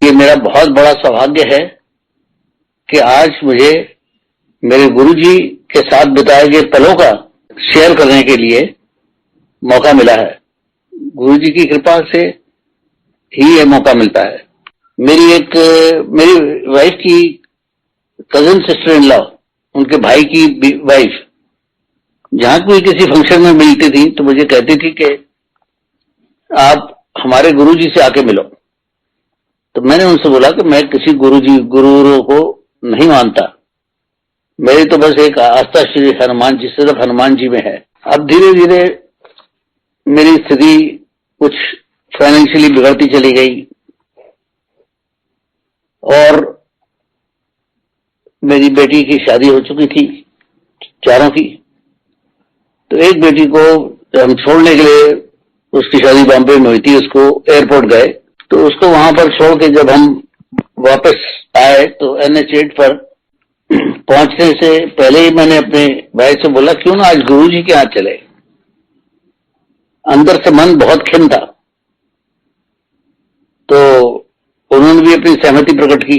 ये मेरा बहुत बड़ा सौभाग्य है कि आज मुझे मेरे गुरुजी के साथ बिताए गए पलों का शेयर करने के लिए मौका मिला है। गुरुजी की कृपा से ही ये मौका मिलता है। मेरी वाइफ की कजिन सिस्टर इन लॉ, उनके भाई की वाइफ, जहां कोई किसी फंक्शन में मिलती थी तो मुझे कहती थी कि आप हमारे गुरुजी से आके मिलो। तो मैंने उनसे बोला कि मैं किसी गुरुओं को नहीं मानता, मेरी तो बस एक आस्था श्री हनुमान जी, सिर्फ हनुमान जी में है। अब धीरे धीरे मेरी स्थिति कुछ फाइनेंशियली बिगड़ती चली गई और मेरी बेटी की शादी हो चुकी थी, चारों की। तो एक बेटी को हम छोड़ने के लिए, उसकी शादी बॉम्बे में हुई थी, उसको एयरपोर्ट गए, तो उसको वहां पर छोड़ के जब हम वापस आए तो NH8 पर पहुंचने से पहले ही मैंने अपने भाई से बोला क्यों ना आज गुरुजी के यहाँ चले। अंदर से मन बहुत खिन्न था, तो उन्होंने भी अपनी सहमति प्रकट की।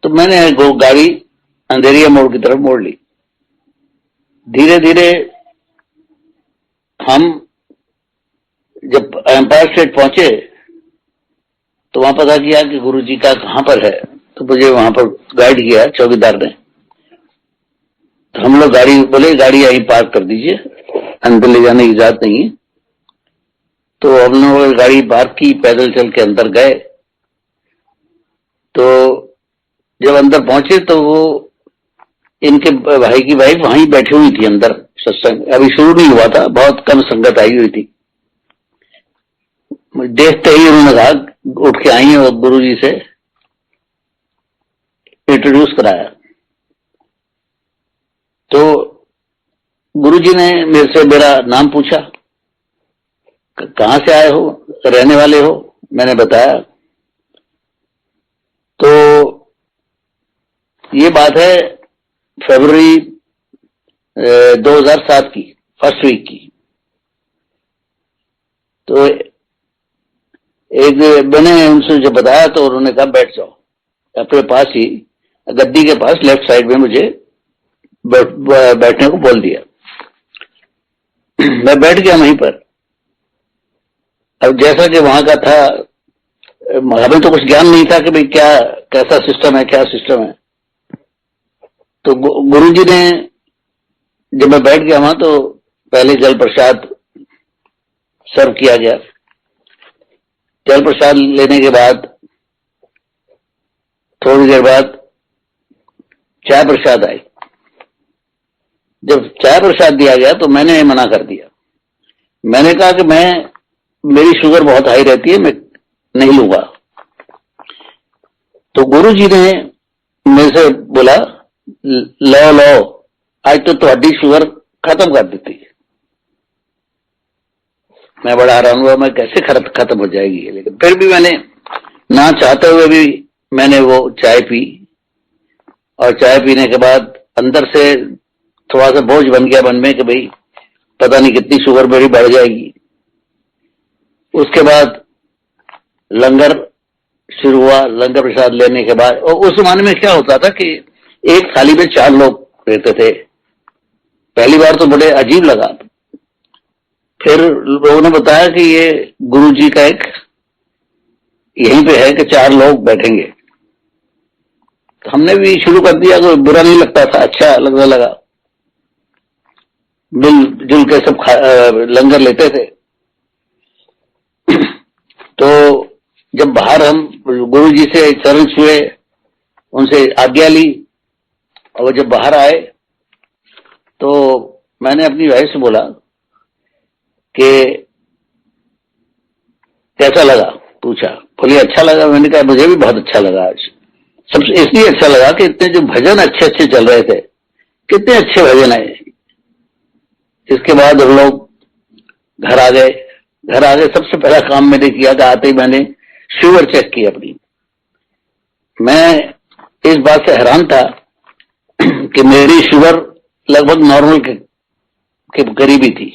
तो मैंने गाड़ी अंधेरिया मोड़ की तरफ मोड़ ली। धीरे धीरे हम जब एम्पायर स्टेट पहुंचे तो वहां पता किया कि गुरुजी का कहां पर है, तो मुझे वहां पर गाइड किया चौकीदार ने। तो हम लोग गाड़ी यहीं पार्क कर दीजिए, अंदर ले जाने की इजाजत नहीं है। तो हम लोग गाड़ी पार्क की, पैदल चल के अंदर गए। तो जब अंदर पहुंचे तो वो इनके भाई की वाइफ वहीं बैठी हुई थी अंदर। सत्संग अभी शुरू नहीं हुआ था, बहुत कम संगत आई हुई थी। देखते ही उन्होंने कहा, उठ के आई और गुरुजी से इंट्रोड्यूस कराया। तो गुरुजी ने मेरे से मेरा नाम पूछा, कहां से आए हो, रहने वाले हो। मैंने बताया। तो ये बात है फरवरी 2007 की फर्स्ट वीक की। तो एक मैंने उनसे जब बताया तो उन्होंने कहा बैठ जाओ, अपने पास ही गद्दी के पास लेफ्ट साइड में मुझे बैठने को बोल दिया। मैं बैठ गया वहीं पर। अब जैसा कि वहां का था, हमें तो कुछ ज्ञान नहीं था कि भाई क्या कैसा सिस्टम है, क्या सिस्टम है। तो गुरुजी ने, जब मैं बैठ गया वहां तो पहले जल प्रसाद सर्व किया गया। जल प्रसाद लेने के बाद थोड़ी देर बाद चाय प्रसाद आई। जब चाय प्रसाद दिया गया तो मैंने मना कर दिया। मैंने कहा कि मेरी शुगर बहुत हाई रहती है, मैं नहीं लूंगा। तो गुरुजी ने मेरे से बोला, लो आज तो तुम्हारी शुगर खत्म कर देती। मैं बड़ा हैरान हुआ, मैं कैसे खत्म हो जाएगी। लेकिन फिर भी मैंने ना चाहते हुए भी मैंने वो चाय पी। और चाय पीने के बाद अंदर से थोड़ा सा बोझ बन गया मन में कि भाई पता नहीं कितनी शुगर मेरी बढ़ जाएगी। उसके बाद लंगर शुरू हुआ। लंगर प्रसाद लेने के बाद, और उस जमाने में क्या होता था कि एक थाली में 4 लोग रहते थे। पहली बार तो बड़े अजीब लगा। फिर लोगों ने बताया कि ये गुरुजी का एक यहीं पे है कि 4 लोग बैठेंगे। तो हमने भी शुरू कर दिया, कोई बुरा नहीं लगता था, अच्छा लगने लगा। मिलजुल के सब लंगर लेते थे। तो जब बाहर हम गुरुजी से चरण छुए, उनसे आज्ञा ली, और जब बाहर आए तो मैंने अपनी वाइफ से बोला कि कैसा लगा, पूछा। बोली अच्छा लगा। मैंने कहा मुझे भी बहुत अच्छा लगा। आज सबसे इसलिए अच्छा लगा कि इतने जो भजन अच्छे अच्छे चल रहे थे, कितने अच्छे भजन आए। इसके बाद हम लोग घर आ गए। सबसे पहला काम मैंने किया कि आते ही मैंने शुगर चेक की अपनी। मैं इस बात से हैरान था कि मेरी शुगर लगभग नॉर्मल के करीब ही थी।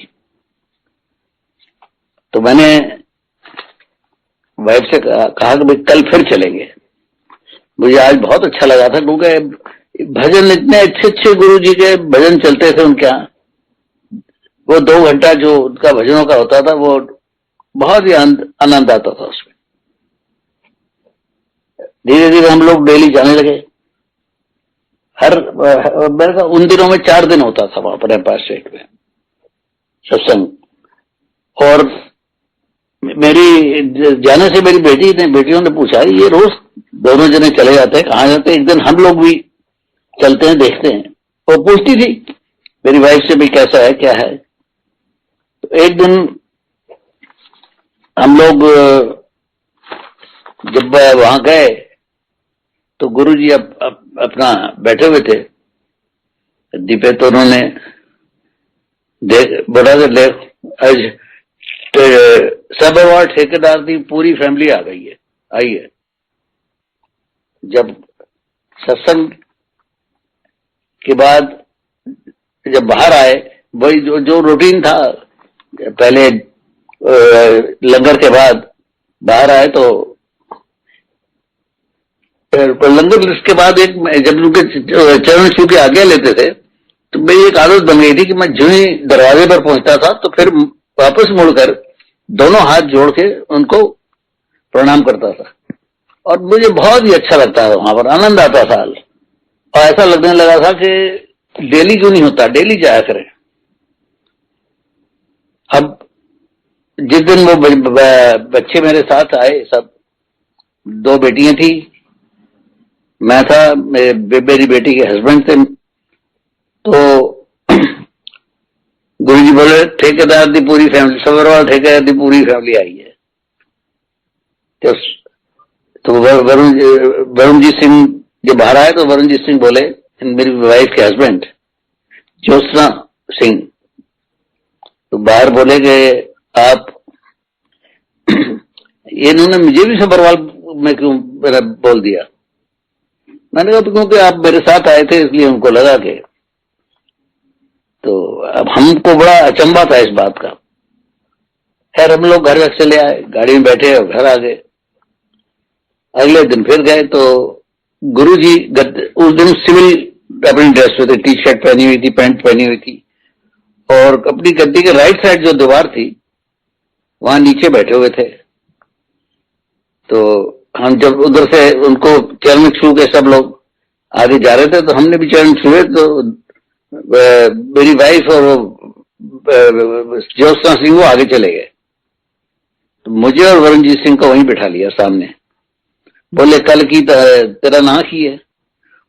तो मैंने वाइफ से कहा कि भाई कल फिर चलेंगे। मुझे आज बहुत अच्छा लगा था, क्योंकि भजन इतने अच्छे अच्छे गुरु जी के भजन चलते थे उनके यहाँ। वो 2 घंटा जो उनका भजनों का होता था, वो बहुत ही आनंद आता था उसमें। धीरे धीरे हम लोग डेली जाने लगे। मेरे का उन दिनों में 4 दिन होता था वहां पर एम्पायर स्टेट में सत्संग। और मेरी जाने से मेरी बेटियों ने पूछा, ये रोज दोनों जने चले जाते हैं, कहाँ जाते हैं? एक दिन हम लोग भी चलते हैं, देखते हैं। वो पूछती थी मेरी वाइफ से भी कैसा है क्या है। तो एक दिन हम लोग जब वहां गए तो गुरुजी अपना बैठे हुए थे दीपे, तो उन्होंने बोला आज सबरवाल ठेकेदार की पूरी फैमिली आ गई है, आई है। जब सत्संग के बाद जब बाहर आए, वही जो रूटीन था, पहले लंगर के बाद बाहर आए तो लंगर लिस्ट के बाद एक जब उनके चरण छू के आज्ञा लेते थे, तो मेरी एक आदत बन गई थी कि मैं जो ही दरवाजे पर पहुंचता था तो फिर वापस मुड़कर दोनों हाथ जोड़ के उनको प्रणाम करता था। और मुझे बहुत ही अच्छा लगता था, वहां पर आनंद आता था। और ऐसा लगने लगा था कि डेली क्यों नहीं होता, डेली जाया करें। अब जिस दिन वो बच्चे मेरे साथ आए, सब 2 बेटियां थी, मैं था, मेरी बेटी के हस्बैंड थे। तो गुरुजी बोले ठेकेदार की पूरी फैमिली, सबरवाल ठेकेदार की पूरी फैमिली आई है। तो वरुणजीत सिंह जब बाहर आए तो वरुणजीत सिंह बोले, मेरी वाइफ के हस्बैंड ज्योत्सना सिंह, तो बाहर बोले कि आप इन्होंने मुझे भी सबरवाल में क्यों मेरा बोल दिया? मैंने कहा क्योंकि आप मेरे साथ आए थे इसलिए उनको लगा के। तो अब हमको बड़ा अचंभा था इस बात का। खैर हम लोग घर चले आए, गाड़ी में बैठे और घर आ गए। अगले दिन फिर गए तो गुरुजी उस दिन सिविल अपनी ड्रेस में थे, टी शर्ट पहनी हुई थी, पैंट पहनी हुई थी, और अपनी गद्दी के राइट साइड जो दीवार थी वहां नीचे बैठे हुए थे। तो हम जब उधर से उनको चरण छू के सब लोग आगे जा रहे थे तो हमने भी चरण छुए। तो मेरी वाइफ और ज्योत्सना सिंह वो आगे चले गए, तो मुझे और वरुणजीत सिंह को वहीं बिठा लिया सामने। बोले कल की तेरा नाम की है?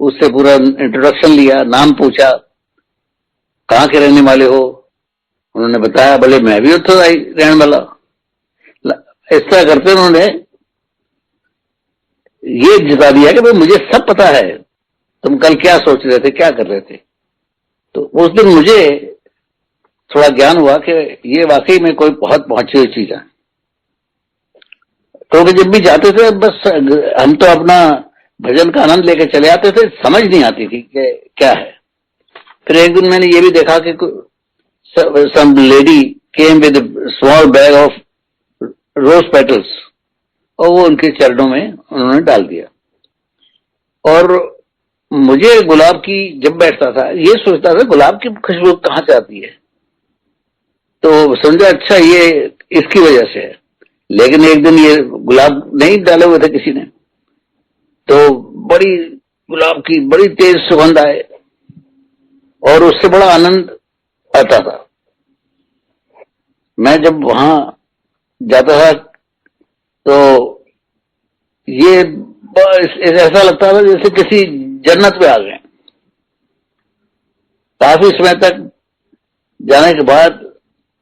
उससे पूरा इंट्रोडक्शन लिया, नाम पूछा, कहाँ के रहने वाले हो? उन्होंने बताया। बोले मैं भी उत्तर आई रहने वाला। इस तरह करते उन्होंने ये जता दिया कि भाई मुझे सब पता है, तुम कल क्या सोच रहे थे, क्या कर रहे थे। तो उस दिन मुझे थोड़ा ज्ञान हुआ कि ये वाकई में कोई बहुत पहुंची हुई चीज है। क्योंकि जब भी जाते थे बस हम तो अपना भजन का आनंद लेके चले आते थे, समझ नहीं आती थी कि क्या है। फिर एक दिन मैंने ये भी देखा कि some lady came with a small bag of rose petals, और वो उनके चरणों में उन्होंने डाल दिया। और मुझे गुलाब की, जब बैठता था ये सोचता था गुलाब की खुशबू कहाँ से आती है, तो समझा अच्छा ये इसकी वजह से है। लेकिन एक दिन ये गुलाब नहीं डाले हुए थे किसी ने, तो बड़ी गुलाब की बड़ी तेज सुगंध आए और उससे बड़ा आनंद आता था। मैं जब वहां जाता था तो ये ऐसा लगता था जैसे किसी जन्नत पे आ गए। काफी समय तक जाने के बाद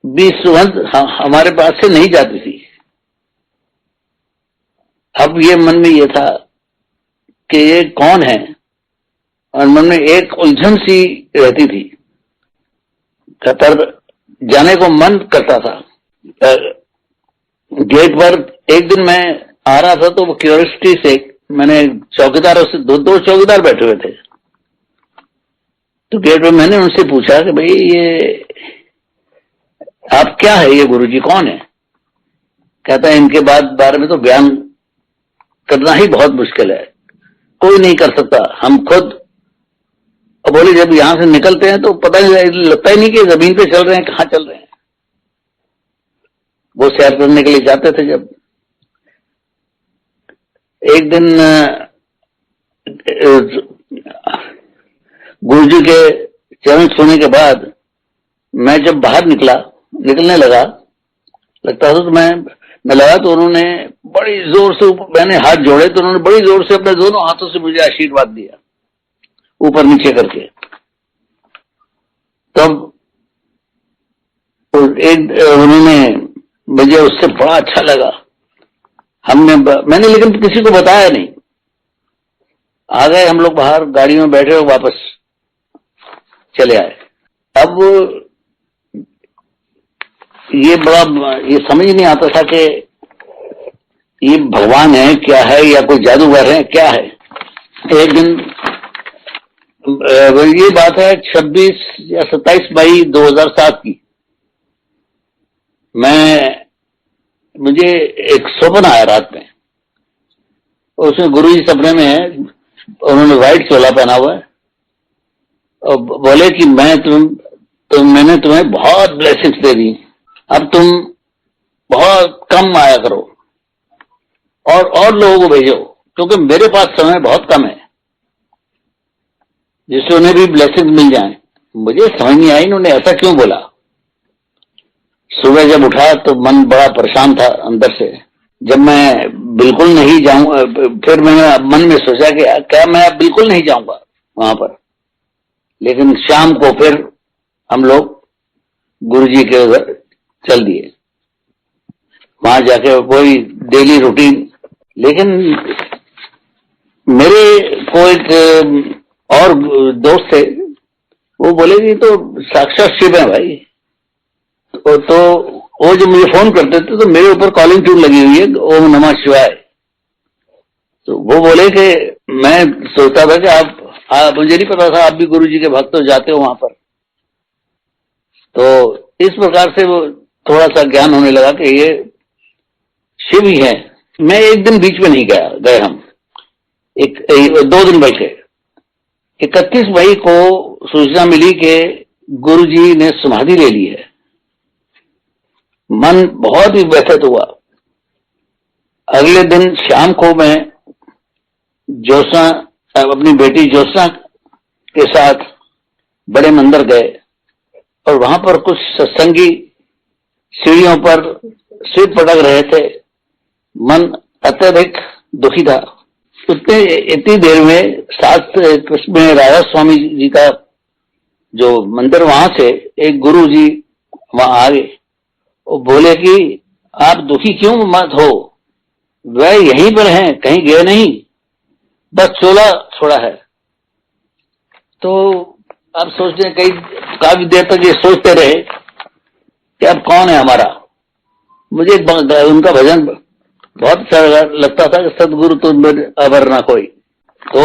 भी सुगंध हमारे पास से नहीं जाती थी। अब ये मन में ये था कि ये कौन है, और मन में एक उलझन सी रहती थी, पर जाने को मन करता था। गेट पर एक दिन मैं आ रहा था तो वो क्यूरियोसिटी से मैंने चौकीदारों से, दो चौकीदार बैठे हुए थे, तो गेट पर मैंने उनसे पूछा कि भाई ये आप क्या है, ये गुरुजी कौन है? कहता है इनके बारे में तो बयान करना ही बहुत मुश्किल है, कोई नहीं कर सकता, हम खुद। और बोले जब यहां से निकलते हैं तो पता नहीं लगता ही नहीं कि जमीन पे चल रहे हैं, कहां चल रहे हैं। वो सैर करने के लिए जाते थे। जब एक दिन गुरुजी के चरण छूने के बाद मैं जब बाहर निकलने लगता था, तो मैं लगा तो उन्होंने बड़ी जोर से, मैंने हाथ जोड़े तो उन्होंने बड़ी जोर से अपने दोनों हाथों से मुझे आशीर्वाद दिया, ऊपर नीचे करके। तब उन्होंने मुझे उससे बड़ा अच्छा लगा। मैंने लेकिन किसी को बताया नहीं। आ गए हम लोग बाहर, गाड़ी में बैठे और वापस चले आए। अब ये समझ नहीं आता था कि ये भगवान है क्या है, या कोई जादूगर है क्या है। एक दिन, ये बात है 26 या 27 मई 2007 की, मुझे एक स्वप्न आया रात में। उसमें गुरुजी सपने में है, उन्होंने व्हाइट चोला पहना हुआ है और बोले कि मैंने तुम्हें बहुत ब्लेसिंग्स दे दी, अब तुम बहुत कम आया करो और लोगों को भेजो, क्योंकि मेरे पास समय बहुत कम है, जिससे उन्हें भी ब्लेसिंग मिल जाए। मुझे समझ नहीं आई इन्होंने ऐसा क्यों बोला। सुबह जब उठा तो मन बड़ा परेशान था अंदर से। जब मैं बिल्कुल नहीं जाऊंगा, फिर मैंने मन में सोचा कि क्या मैं बिल्कुल नहीं जाऊंगा वहां पर। लेकिन शाम को फिर हम लोग गुरुजी के उधर चल दिए, वहां जाके वही डेली रूटीन। लेकिन मेरे को एक और दोस्त थे, वो बोले कि तो साक्षात शिव है भाई। तो वो जब मुझे फोन करते थे तो मेरे ऊपर कॉलिंग ट्यून लगी हुई है, ओम नमः शिवाय। तो वो बोले कि मैं सोचता था कि आप मुझे नहीं पता था आप भी गुरुजी के भक्त हो, जाते हो वहां पर। तो इस प्रकार से वो थोड़ा सा ज्ञान होने लगा कि ये शिव ही है। मैं एक दिन बीच में नहीं गए हम 2 दिन बैठे। 31 मई को सूचना मिली कि गुरुजी ने समाधि ले ली है। मन बहुत ही व्यथित हुआ। अगले दिन शाम को मैं अपनी बेटी ज्योत्सना के साथ बड़े मंदिर गए और वहां पर कुछ सत्संगी सीढ़ियों पर सिर पटक रहे थे। मन अत्यधिक दुखी था। इतनी देर में साथ में राधा स्वामी जी का जो मंदिर, वहां से एक गुरु जी वहां आ गए। वो बोले कि आप दुखी क्यों मत हो, वह यहीं पर हैं, कहीं गए नहीं, बस चोला छोड़ा है। तो अब सोचने काफी देर तक ये सोचते रहे कि अब कौन है हमारा। मुझे उनका भजन बहुत अच्छा लगता था कि सदगुरु तुम अबर ना कोई। तो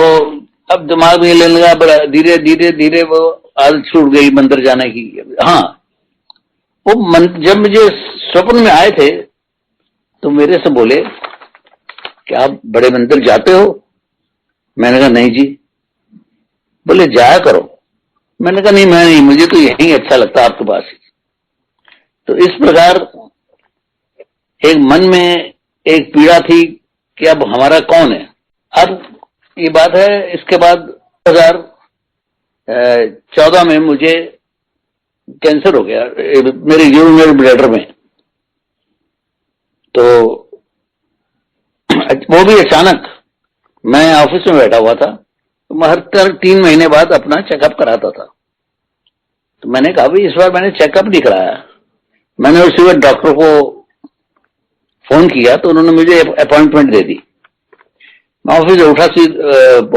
अब दिमाग में लेने लगा, बड़ा धीरे धीरे धीरे वो आदत छूट गई मंदिर जाने की। हाँ, वो जब मुझे स्वप्न में आए थे तो मेरे से बोले कि आप बड़े मंदिर जाते हो? मैंने कहा नहीं जी। बोले जाया करो। मैंने कहा नहीं, मुझे तो यही अच्छा लगता है आपके पास। तो इस प्रकार एक मन में एक पीड़ा थी कि अब हमारा कौन है। अब ये बात है, इसके बाद 2014 में मुझे कैंसर हो गया मेरे यूरिनरी ब्लैडर में। तो वो भी अचानक, मैं ऑफिस में बैठा हुआ था, तो मैं हर 3 महीने बाद अपना चेकअप कराता था। तो मैंने कहा भाई इस बार मैंने चेकअप नहीं कराया। मैंने उसी वक्त डॉक्टर को फोन किया तो उन्होंने मुझे अपॉइंटमेंट दे दी। मैं ऑफिस से उठा,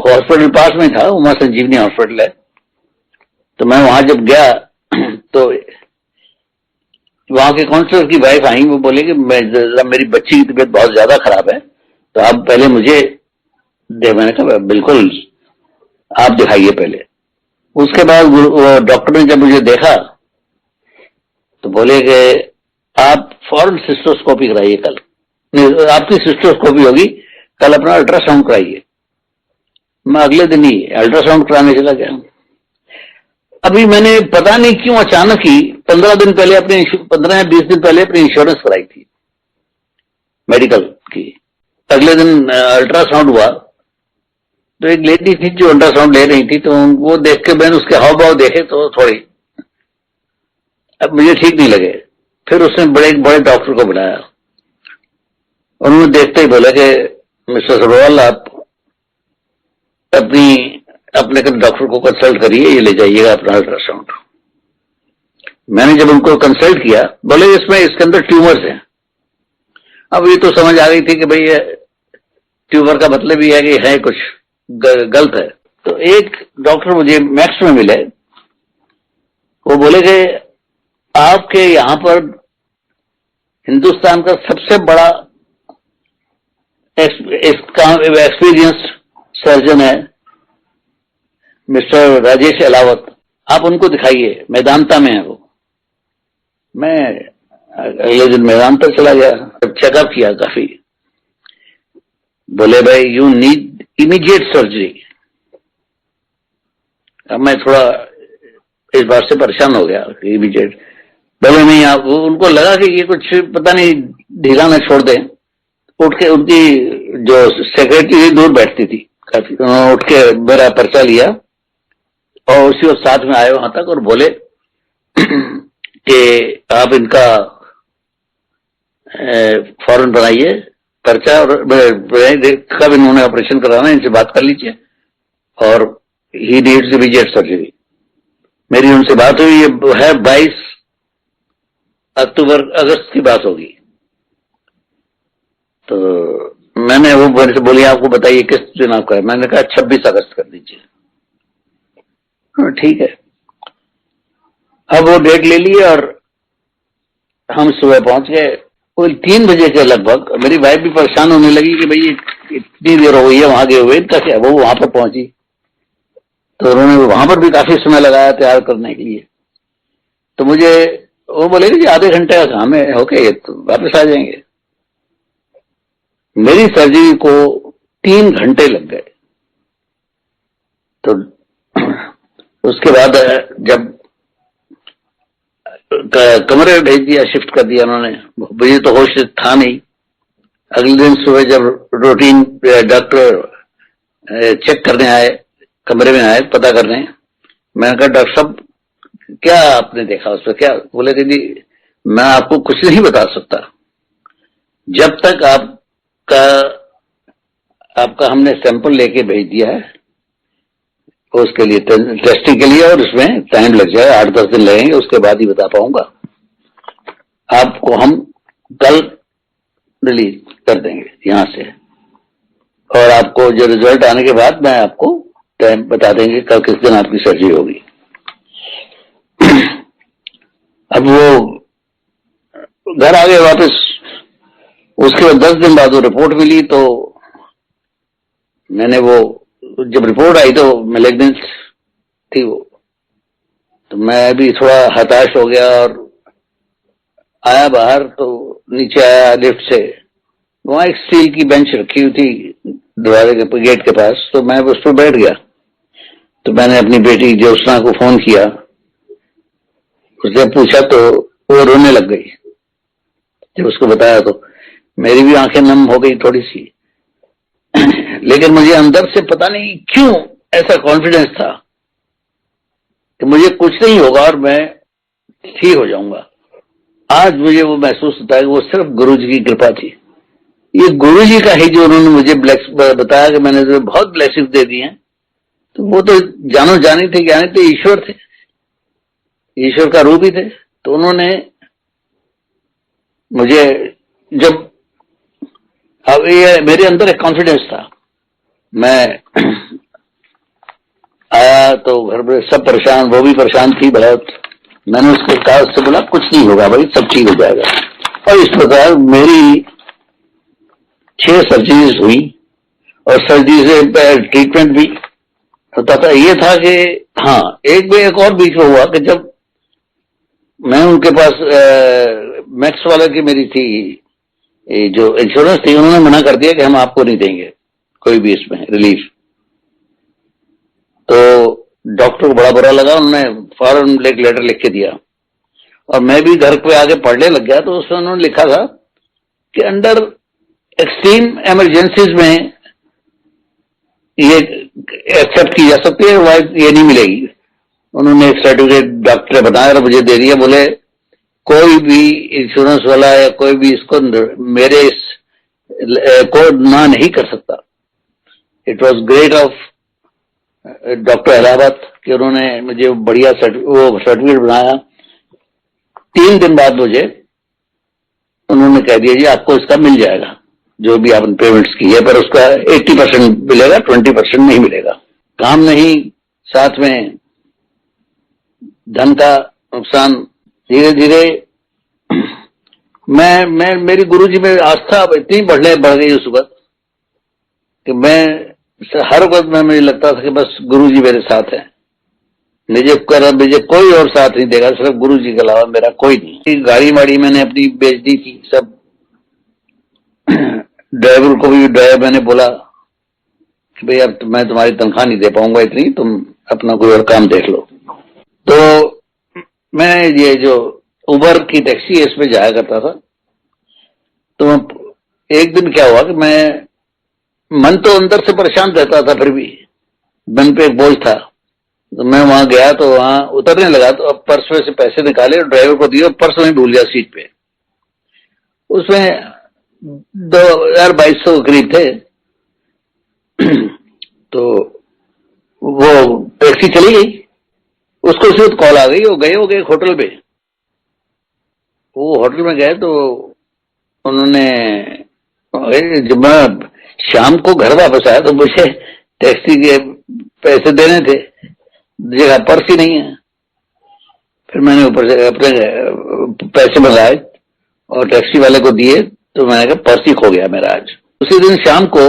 हॉस्पिटल पास में था, उमा संजीवनी हॉस्पिटल है। तो मैं वहां जब गया तो वहां के काउंसलर की वाइफ आई। वो बोले कि मेरी बच्ची की तबीयत बहुत ज्यादा खराब है, तो आप पहले मुझे मैंने कहा बिल्कुल आप दिखाइए पहले। उसके बाद डॉक्टर ने जब मुझे देखा तो बोले कि आप फौरन सिस्टोस्कोपी कराइए कल। आपकी सिस्टोस्कोपी होगी, कल अपना अल्ट्रासाउंड कराइए। मैं अगले दिन ही अल्ट्रासाउंड कराने चला गया। अभी मैंने पता नहीं क्यों अचानक ही 15 दिन पहले अपने 15 या 20 दिन पहले अपनी इंश्योरेंस कराई थी मेडिकल की। अगले दिन अल्ट्रासाउंड हुआ तो एक लेडी थी जो अल्ट्रासाउंड ले रही थी, तो वो देख के मैंने उसके हाव भाव देखे तो थोड़ी अब मुझे ठीक नहीं लगे। फिर उसने बड़े डॉक्टर को बुलाया। उन्होंने देखते ही बोला कि मिस्टर सरोवाल, आप अपने डॉक्टर को कंसल्ट करिए, ये ले जाइएगा अपना अल्ट्रासाउंड। मैंने जब उनको कंसल्ट किया, बोले इसके अंदर ट्यूमर्स हैं। अब ये तो समझ आ गई थी कि भाई ट्यूमर का मतलब ये है कि है कुछ गलत है। तो एक डॉक्टर मुझे मैक्स में मिले, वो बोले कि आपके यहां पर हिंदुस्तान का सबसे बड़ा एक्सपीरियंस्ड सर्जन है मिस्टर राजेश अलावत, आप उनको दिखाइए, मेदांता में है वो। मैं अगले दिन मेदांता चला गया, चेकअप किया काफी। बोले भाई यू नीड इमीडिएट सर्जरी। अब मैं थोड़ा इस बात से परेशान हो गया, इमीडिएट। बोले नहीं, आप उनको लगा कि ये कुछ पता नहीं ढीला न छोड़ दें। उठ के उनकी जो सेक्रेटरी दूर बैठती थी काफी, उठ के मेरा पर्चा लिया और उसी वक्त साथ में आए वहां तक और बोले कि आप इनका फौरन बनाइए पर्चा, और कब इन्होंने ऑपरेशन कराना इनसे बात कर लीजिए, और ही नीड्स इमीडिएट सर्जरी। मेरी उनसे बात हुई, ये है 22 अगस्त की बात होगी। तो मैंने वो बोली आपको बताइए किस दिन आपका है। मैंने कहा 26 अगस्त कर दीजिए। ठीक है। अब वो डेट ले ली और हम सुबह पहुंच गए। कोई 3 बजे के लगभग मेरी वाइफ भी परेशान होने लगी कि भाई इतनी देर हो गई है वहां गए हुए, कैसे वो वहां पर पहुंची। तो उन्होंने वहां पर भी काफी समय लगाया तैयार करने के लिए। तो मुझे वो बोले कि आधे घंटे का काम है, ओके तो वापस आ जाएंगे। मेरी सर्जरी को 3 घंटे लग गए। तो उसके बाद जब कमरे में भेज दिया, शिफ्ट कर दिया उन्होंने, मुझे तो होश था नहीं। अगले दिन सुबह जब रूटीन डॉक्टर चेक करने आए, कमरे में आए पता करने, मैंने कहा डॉक्टर साहब क्या आपने देखा उस पर, क्या? बोले दीदी मैं आपको कुछ नहीं बता सकता जब तक आपका हमने सैंपल लेके भेज दिया है उसके लिए टेस्टिंग के लिए, और उसमें टाइम लग जाए, 8-10 दिन लगेंगे, उसके बाद ही बता पाऊंगा। आपको हम कल रिलीज कर देंगे यहां से, और आपको जो रिजल्ट आने के बाद मैं आपको टाइम बता देंगे कल किस दिन आपकी सर्जरी होगी। अब वो घर आ गए वापस। उसके बाद 10 दिन बाद वो रिपोर्ट मिली, तो मैंने वो जब रिपोर्ट आई तो मैलिग्नेंस थी वो। तो मैं भी थोड़ा हताश हो गया और आया बाहर। तो नीचे आया लिफ्ट से, वहां एक स्टील की बेंच रखी हुई थी दरवाजे के गेट के पास, तो मैं उस पर बैठ गया। तो मैंने अपनी बेटी ज्योत्सना को फोन किया, उसने पूछा तो वो रोने लग गई। जब उसको बताया तो मेरी भी आंखें नम हो गई थोड़ी सी। लेकिन मुझे अंदर से पता नहीं क्यों ऐसा कॉन्फिडेंस था कि मुझे कुछ नहीं होगा और मैं ठीक हो जाऊंगा। आज मुझे वो महसूस होता है कि वो सिर्फ गुरुजी की कृपा थी। ये गुरुजी का ही जो उन्होंने मुझे बताया कि मैंने तो बहुत ब्लेसिंग दे दी हैं, तो वो तो जानो जानी थे, ज्ञानी थे, ईश्वर थे, ईश्वर का रूप ही थे। तो उन्होंने मुझे जब, अब ये मेरे अंदर एक कॉन्फिडेंस था। मैं आया तो घर में सब परेशान, वो भी परेशान थी बहुत। मैंने उसको कहा, उससे बोला कुछ नहीं होगा भाई, सब ठीक हो जाएगा। और इस प्रकार मेरी 6 सर्जरीज हुई, और सर्जरी से ट्रीटमेंट भी होता था। ये था कि हाँ, एक और बीच में हुआ कि जब मैं उनके पास मैक्स वाला की मेरी थी ये जो इंश्योरेंस थी उन्होंने मना कर दिया कि हम आपको नहीं देंगे कोई भी इसमें रिलीफ। तो डॉक्टर को बड़ा बुरा लगा, उन्होंने फौरन एक लेटर लिख के दिया और मैं भी घर पे आगे पढ़ने लग गया। तो उसमें उन्होंने लिखा था कि अंडर एक्सट्रीम इमरजेंसीज में ये एक्सेप्ट की जा सकती है, ये नहीं मिलेगी। उन्होंने एक सर्टिफिकेट डॉक्टर ने बनाया और मुझे दे दिया, बोले कोई भी इंश्योरेंस वाला या कोई भी इसको मेरे को ना नहीं कर सकता। It was great of doctor Allahabad कि उन्होंने मुझे बढ़िया वो सर्टिफिकेट बनाया। 3 दिन बाद मुझे उन्होंने कह दिया जी आपको इसका मिल जाएगा जो भी आपने पेमेंट्स की है, पर उसका 80% मिलेगा, 20% नहीं मिलेगा। काम नहीं, साथ में धन का नुकसान। धीरे धीरे मैं मेरी गुरुजी में आस्था अब इतनी बढ़ गई उस वक्त कि मैं हर वक्त में मुझे लगता था कि बस गुरुजी मेरे साथ है, मुझे कोई और साथ नहीं देगा, सिर्फ गुरुजी के अलावा मेरा कोई नहीं। गाड़ी वाड़ी मैंने अपनी बेच दी थी सब। ड्राइवर को भी मैंने बोला कि भाई अब मैं तुम्हारी तनख्वाह नहीं दे पाऊंगा इतनी, तुम अपना कोई और काम देख लो। तो मैं ये जो उबर की टैक्सी है इसमें जाया करता था। तो एक दिन क्या हुआ कि मैं मन तो अंदर से परेशान रहता था, फिर भी मन पे एक बोझ था। तो मैं वहां गया तो वहां उतरने लगा तो अब पर्स में से पैसे निकाले और ड्राइवर को दिए और पर्स में भूल गया सीट पे। उसमें 2200 करीब थे। तो वो टैक्सी चली गई, उसको उसी वक्त कॉल आ गई, वो गए होटल पे। वो होटल में गए तो उन्होंने, जब मैं शाम को घर वापस आया तो मुझे टैक्सी के पैसे देने थे, जगह पर्स ही नहीं है। फिर मैंने ऊपर से अपने पैसे मंगाए और टैक्सी वाले को दिए, तो मैंने कहा पर्स ही खो गया मेरा आज। उसी दिन शाम को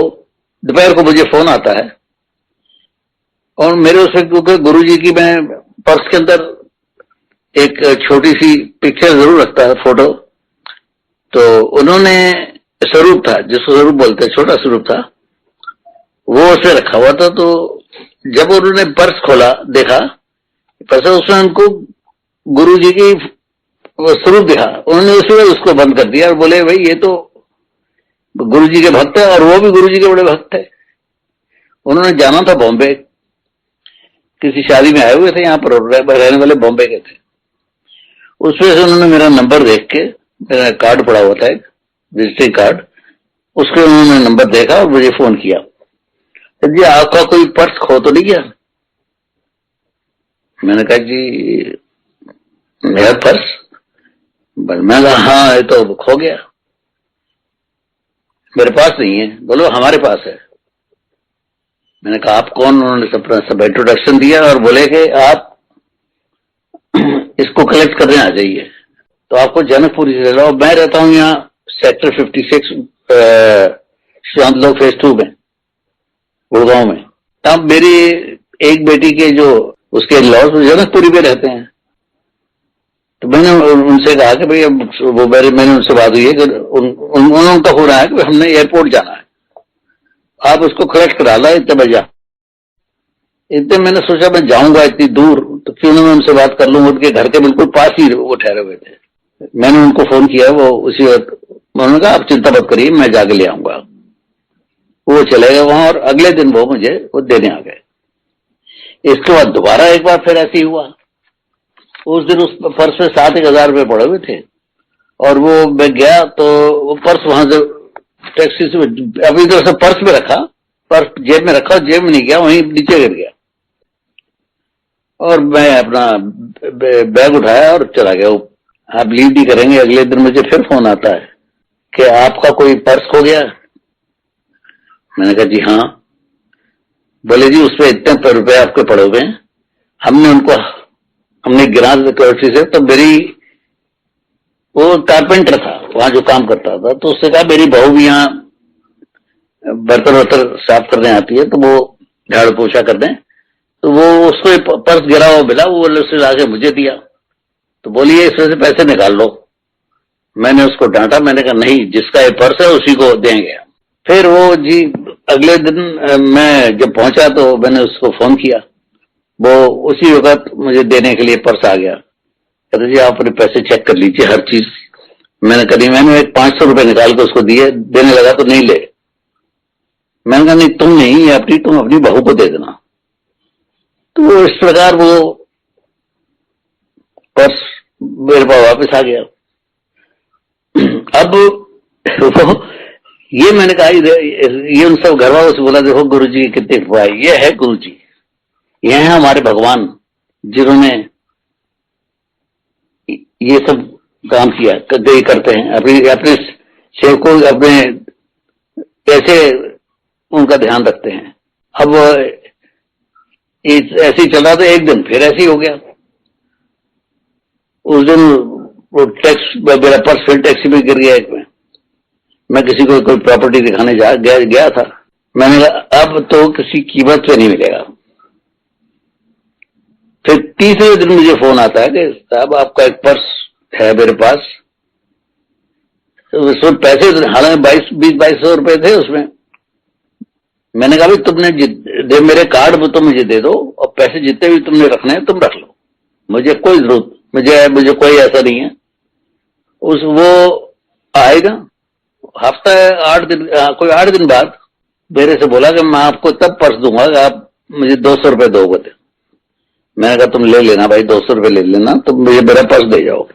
दोपहर को मुझे फोन आता है और मेरे उसमें क्योंकि गुरुजी की मैं पर्स के अंदर एक छोटी सी पिक्चर जरूर रखता है, फोटो। तो उन्होंने स्वरूप था, जिसको स्वरूप बोलते हैं, छोटा स्वरूप था, वो उसमें रखा हुआ था। तो जब उन्होंने पर्स खोला देखा, पर्स उसमें उनको गुरुजी की स्वरूप दिखा। उन्होंने उसी वक्त उसको बंद कर दिया और बोले भाई ये तो गुरुजी के भक्त है, और वो भी गुरुजी के बड़े भक्त है। उन्होंने जाना था बॉम्बे, किसी शादी में आए हुए थे, यहाँ पर रहने वाले बॉम्बे के थे। उस वजह से उन्होंने मेरा नंबर देख के, मेरा कार्ड पड़ा हुआ था एक विजिटिंग कार्ड, उसके उन्होंने नंबर देखा और मुझे फोन किया, तो जी आपका कोई पर्स खो तो नहीं गया? मैंने कहा जी मेरा पर्स? मैं कहा हाँ ये तो खो गया, मेरे पास नहीं है। बोलो हमारे पास है। मैंने कहा आप कौन? उन्होंने सब इंट्रोडक्शन दिया और बोले कि आप इसको कलेक्ट करने आ जाइए, तो आपको जनकपुरी से ले लो। मैं रहता हूँ यहाँ सेक्टर 56 शांत लोग फेज 2 में, गुड़गांव में। तब मेरी एक बेटी के जो उसके लॉज जनकपुरी में रहते हैं। तो मैंने उनसे कहा कि भाई वो मैंने उनसे बात हुई है कि उनका हो रहा है कि हमने एयरपोर्ट जाना है, आप उसको कलेक्ट करा ला इतने बजा। इतने मैंने सोचा मैं जाऊंगा इतनी दूर तो क्यों ना मैं उनसे बात कर लूं। उनके घर के बिल्कुल पास ही वो ठहरे हुए थे। मैंने उनको फोन किया, वो उसी वक्त उन्होंने कहा आप चिंता मत करिए मैं जाके ले आऊंगा। वो चले गए वहां और अगले दिन वो मुझे वो देने आ गए। इसके बाद दोबारा एक बार फिर ऐसे ही हुआ। उस दिन उस पर्स में 7,000 रुपए पड़े हुए थे और वो मैं गया तो वो पर्स वहां से टैक्सी से अभी इधर से पर्स में रखा, पर्स जेब में रखा, जेब में नहीं गया, वहीं नीचे गिर गया। और मैं अपना बैग उठाया और चला गया। आप लीव भी करेंगे, अगले दिन मुझे फिर फोन आता है कि आपका कोई पर्स खो गया। मैंने कहा जी हाँ। बोले जी उसपे इतने रुपए आपके पड़े हुए हैं, हमने गिरा कर्सी से। तो मेरी वो कारपेंटर था वहां जो काम करता था, तो उससे कहा मेरी बहू भी यहाँ बर्तन वर्तन साफ करने आती है तो वो झाड़ू पोछा कर दें। तो वो उसको पर्स गिरा हुआ मिला, वो उसने लाके मुझे दिया। तो बोलिए इसमें से पैसे निकाल लो। मैंने उसको डांटा, मैंने कहा नहीं, जिसका ये पर्स है उसी को देंगे। फिर वो जी अगले दिन मैं जब पहुंचा तो मैंने उसको फोन किया, वो उसी वक्त मुझे देने के लिए पर्स आ गया। कहते जी आप अपने पैसे चेक कर लीजिए हर चीज। मैंने 500 रुपए निकाल के उसको दिए, देने लगा तो नहीं ले। मैंने कहा नहीं तुम नहीं, तुम अपनी बहू को दे देना। तो इस प्रकार वो पर्स मेरे पास वापस आ गया। अब वो ये मैंने कहा, ये उन सब घर वालों से बोला, देखो गुरुजी की कितनी कृपा है, ये है गुरुजी, ये है हमारे भगवान जिन्होंने ये सब काम किया, करते हैं अपने सेवकों, अपने कैसे उनका ध्यान रखते हैं। अब ऐसे ही चला तो एक दिन फिर ऐसे ही हो गया। उस दिन वो मेरा पर्स फिर टैक्सी में गिर गया एक में। मैं किसी को कोई प्रॉपर्टी दिखाने गया था। मैंने कहा अब तो किसी कीमत पे नहीं मिलेगा। फिर तीसरे दिन मुझे फोन आता है कि साहब आपका एक पर्स है मेरे पास, तो उसमें पैसे, हालांकि 20-22 रुपए थे उसमें। मैंने कहा भाई तुमने मेरे कार्ड में तो मुझे दे दो, और पैसे जितने भी तुमने रखने हैं तुम रख लो, मुझे कोई जरूरत, मुझे कोई ऐसा नहीं है। वो आएगा हफ्ता 8 दिन, कोई 8 दिन बाद मेरे से बोला कि मैं आपको तब पर्स दूंगा कि आप मुझे 200 रुपए दोगे। मैंने कहा तुम ले लेना भाई, 200 रुपए ले लेना, तुम मुझे मेरा पर्स दे जाओ,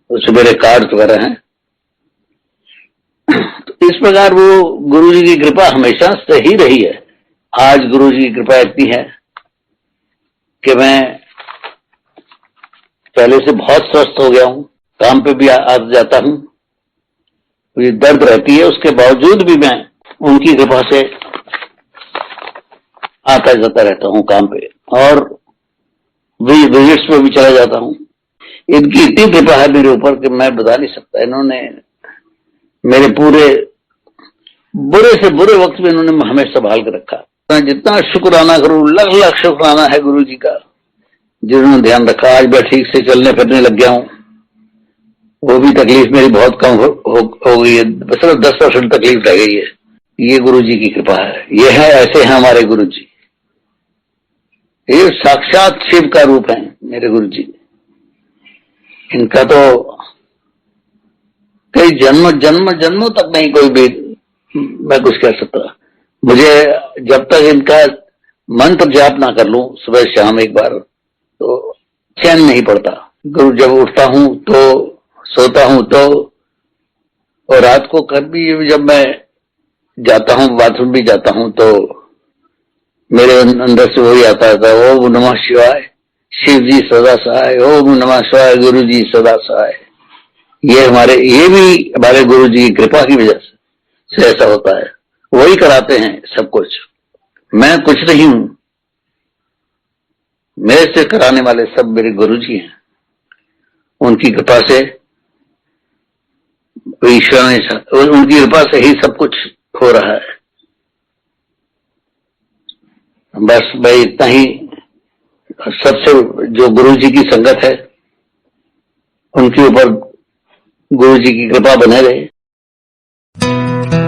उसमें मेरे कार्ड वगैरह हैं। तो इस प्रकार वो गुरुजी की कृपा हमेशा सही रही है। आज गुरुजी की कृपा इतनी है कि मैं पहले से बहुत स्वस्थ हो गया हूं, काम पे भी आ जाता हूं, मुझे दर्द रहती है, उसके बावजूद भी मैं उनकी कृपा से आता जाता रहता हूं काम पे, और विजिट्स पे भी चला जाता हूं। इनकी इतनी कृपा है मेरे ऊपर कि मैं बता नहीं सकता। इन्होंने मेरे पूरे बुरे से बुरे वक्त में इन्होंने हमें संभाल कर रखा। मैं जितना शुक्राना करूं, लाख लाख शुक्राना है गुरु जी का, जिन्होंने ध्यान रखा। आज मैं ठीक से चलने फिरने लग गया हूं, वो भी तकलीफ मेरी बहुत कम हो गई है, सिर्फ 10% तकलीफ रह गई है। ये गुरु जी की कृपा है। ये है, ऐसे हैं हमारे गुरु जी, ये साक्षात शिव का रूप है मेरे गुरु जी। इनका तो कई जन्मों तक नहीं कोई भी मैं कुछ कह सकता। मुझे जब तक इनका मंत्र जाप ना कर लूं सुबह शाम एक बार, तो चैन नहीं पड़ता। गुरु जब उठता हूं तो सोता हूं तो, और रात को कभी जब मैं जाता हूं, बाथरूम भी जाता हूं, तो मेरे अंदर से वही आता था, ओम नमः शिवाय, शिव जी सदा सहाय, ओम नमः शिवाय, गुरु जी सदा सहाय। ये भी हमारे गुरु जी की कृपा की वजह से ऐसा होता है। वही कराते हैं सब कुछ, मैं कुछ नहीं हूं, मेरे से कराने वाले सब मेरे गुरु जी हैं। उनकी कृपा से, ईश्वर ने, उनकी कृपा से ही सब कुछ हो रहा है। बस मैं इतना ही, सबसे जो गुरु जी की संगत है उनके ऊपर गुरु जी की कृपा बने रहे।